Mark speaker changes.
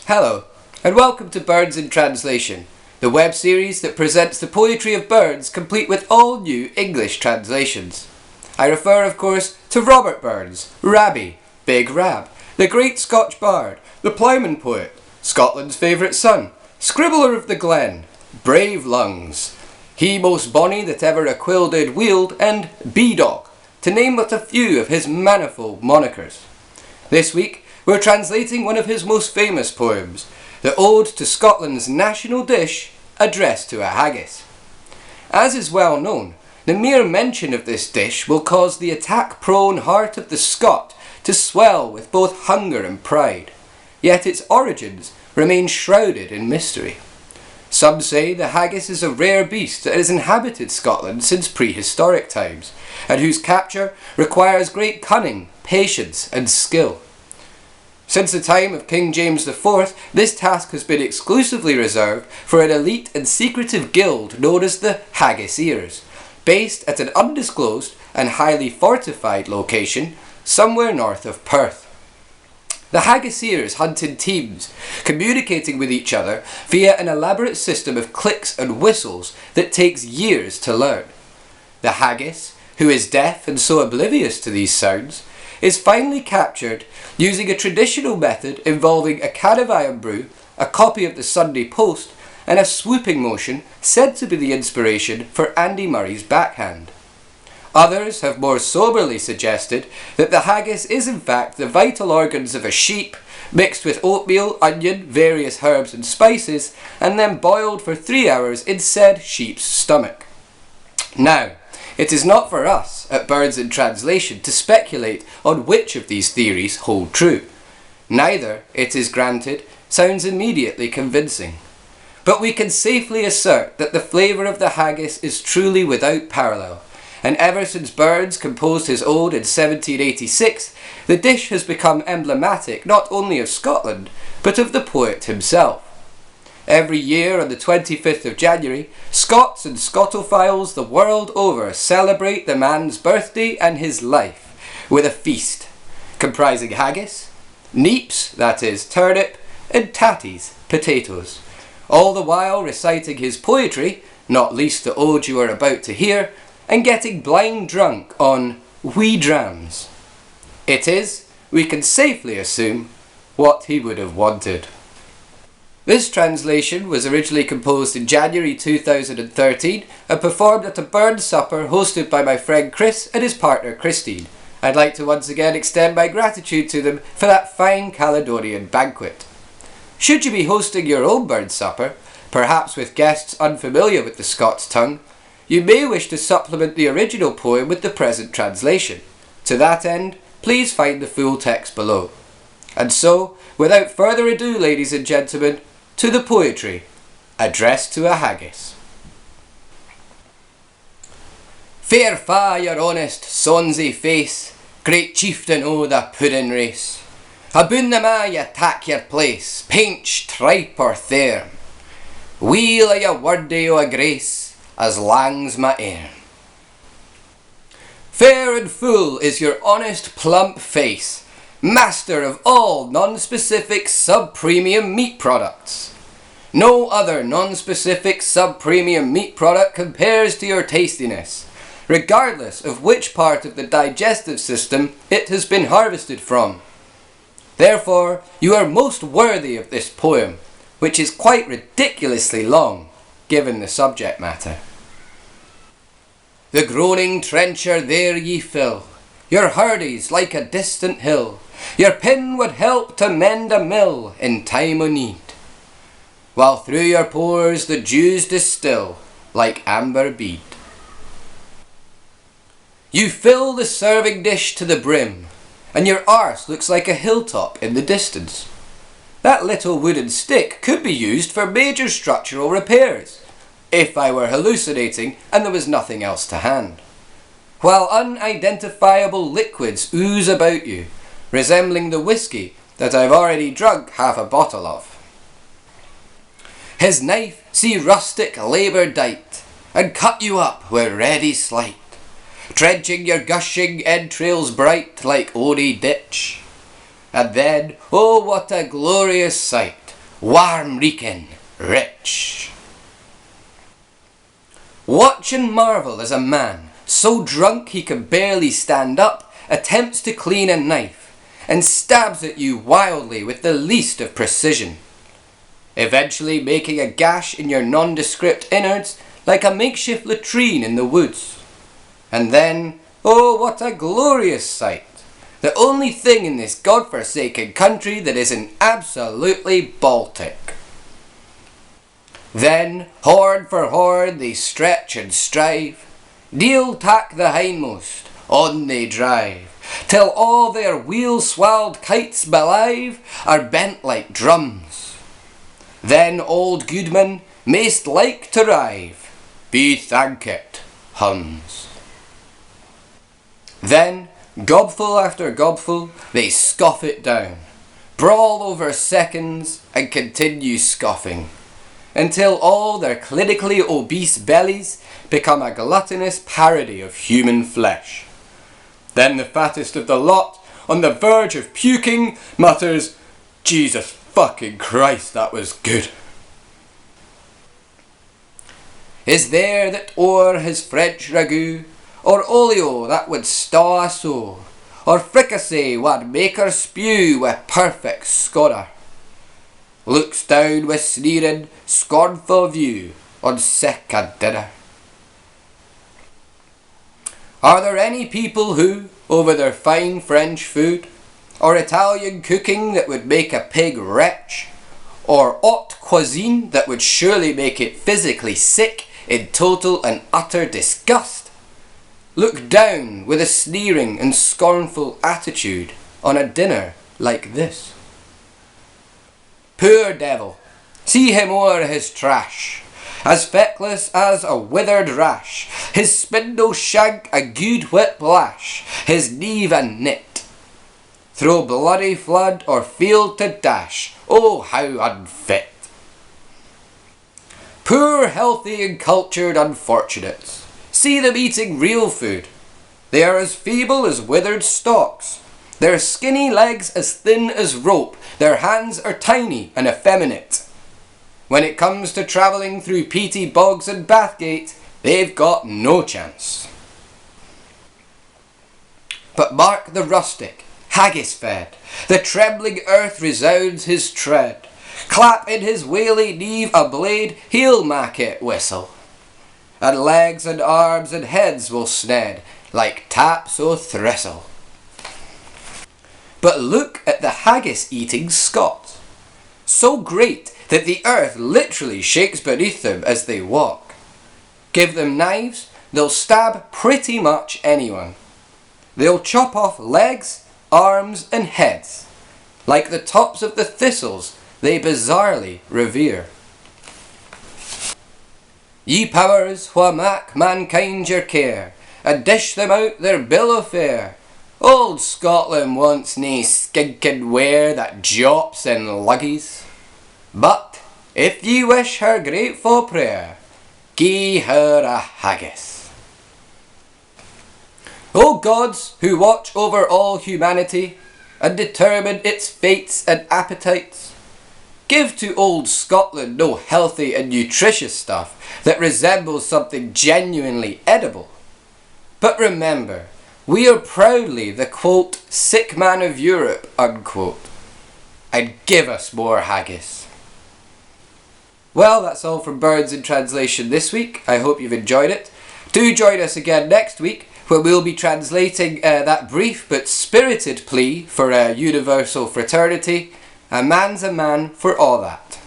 Speaker 1: Hello, and welcome to Birds in Translation, the web series that presents the poetry of birds complete with all new English translations. I refer, of course, to Robert Burns, Rabbie, Big Rab, the great Scotch bard, the ploughman poet, Scotland's favourite son, scribbler of the glen, brave lungs, he most bonny that ever a quill did wield, and Bee-Dog, to name but a few of his manifold monikers. This week, we're translating one of his most famous poems, the ode to Scotland's national dish, addressed to a haggis. As is well known, the mere mention of this dish will cause the attack-prone heart of the Scot to swell with both hunger and pride, yet its origins remain shrouded in mystery. Some say the haggis is a rare beast that has inhabited Scotland since prehistoric times, and whose capture requires great cunning, patience, and skill. Since the time of King James IV, this task has been exclusively reserved for an elite and secretive guild known as the Haggisiers, based at an undisclosed and highly fortified location somewhere north of Perth. The Haggisiers hunt in teams, communicating with each other via an elaborate system of clicks and whistles that takes years to learn. The haggis, who is deaf and so oblivious to these sounds, is finally captured using a traditional method involving a can of iron brew, a copy of the Sunday Post, and a swooping motion said to be the inspiration for Andy Murray's backhand. Others have more soberly suggested that the haggis is in fact the vital organs of a sheep, mixed with oatmeal, onion, various herbs and spices, and then boiled for 3 hours in said sheep's stomach. Now, it is not for us at Birds in Translation to speculate on which of these theories hold true. Neither, it is granted, sounds immediately convincing. But we can safely assert that the flavour of the haggis is truly without parallel, and ever since Burns composed his ode in 1786, the dish has become emblematic not only of Scotland, but of the poet himself. Every year on the 25th of January, Scots and Scotophiles the world over celebrate the man's birthday and his life with a feast, comprising haggis, neeps, that is turnip, and tatties, potatoes, all the while reciting his poetry, not least the ode you are about to hear, and getting blind drunk on wee drams. It is, we can safely assume, what he would have wanted. This translation was originally composed in January 2013 and performed at a Burns supper hosted by my friend Chris and his partner Christine. I'd like to once again extend my gratitude to them for that fine Caledonian banquet. Should you be hosting your own Burns supper, perhaps with guests unfamiliar with the Scots tongue, you may wish to supplement the original poem with the present translation. To that end, please find the full text below. And so, without further ado, ladies and gentlemen, to the poetry, addressed to a haggis. Fair fa your honest, sonsy face, great chieftain o' the puddin' race. Aboon the ma ye tak your place, painch, tripe or thairm. Weel are ye wordy o' a grace, as lang's my airm. Fair and full is your honest plump face, master of all non-specific sub-premium meat products. No other non-specific sub-premium meat product compares to your tastiness, regardless of which part of the digestive system it has been harvested from. Therefore, you are most worthy of this poem, which is quite ridiculously long, given the subject matter. The groaning trencher there ye fill, your hurdies like a distant hill, your pin would help to mend a mill in time o' need, while through your pores the dews distil like amber bead. You fill the serving dish to the brim, and your arse looks like a hilltop in the distance. That little wooden stick could be used for major structural repairs, if I were hallucinating and there was nothing else to hand, while unidentifiable liquids ooze about you, resembling the whiskey that I've already drunk half a bottle of. His knife see rustic labour dight, and cut you up with ready sleight, drenching your gushing entrails bright like Odie ditch. And then, oh what a glorious sight, warm reeking, rich. Watch and marvel as a man, so drunk he can barely stand up, attempts to clean a knife, and stabs at you wildly with the least of precision, eventually making a gash in your nondescript innards like a makeshift latrine in the woods. And then, oh what a glorious sight, the only thing in this godforsaken country that isn't absolutely Baltic. Then, horde for horde, they stretch and strive, deal tack the hindmost, on they drive, till all their wheel-swelled kites belive are bent like drums. Then old Goodman, mayst like to rive, be thankit, hums. Then, gobful after gobful, they scoff it down, brawl over seconds, and continue scoffing, until all their clinically obese bellies become a gluttonous parody of human flesh. Then the fattest of the lot, on the verge of puking, mutters, "Jesus fucking Christ, that was good." Is there that o'er his French ragout, or olio that would staw a soul, or fricassee wad make her spew with perfect scorner, looks down with sneering, scornful view on sic a dinner? Are there any people who, over their fine French food, or Italian cooking that would make a pig retch, or haute cuisine that would surely make it physically sick in total and utter disgust, look down with a sneering and scornful attitude on a dinner like this? Poor devil, see him o'er his trash, as feckless as a withered rash, his spindle shank a good whip lash, his kneve a knit. Through bloody flood or field to dash, oh how unfit! Poor healthy and cultured unfortunates, see them eating real food. They are as feeble as withered stalks, their skinny legs as thin as rope, their hands are tiny and effeminate. When it comes to travelling through peaty bogs and Bathgate, they've got no chance. But mark the rustic, haggis fed, the trembling earth resounds his tread. Clap in his whaley kneve a blade, he'll mak it whistle, and legs and arms and heads will sned like taps o' thistle. But look at the haggis-eating Scot, so great that the earth literally shakes beneath them as they walk. Give them knives, they'll stab pretty much anyone. They'll chop off legs, arms and heads, like the tops of the thistles they bizarrely revere. Ye powers wha mak mankind your care, and dish them out their bill o' fare, old Scotland wants nae skinking ware that jops in luggies. But if ye wish her grateful prayer, gie her a haggis. O gods who watch over all humanity and determine its fates and appetites, give to old Scotland no healthy and nutritious stuff that resembles something genuinely edible. But remember, we are proudly the quote, sick man of Europe, unquote, and give us more haggis. Well, that's all from Birds in Translation this week. I hope you've enjoyed it. Do join us again next week, where we'll be translating that brief but spirited plea for universal fraternity. A man's a man for all that.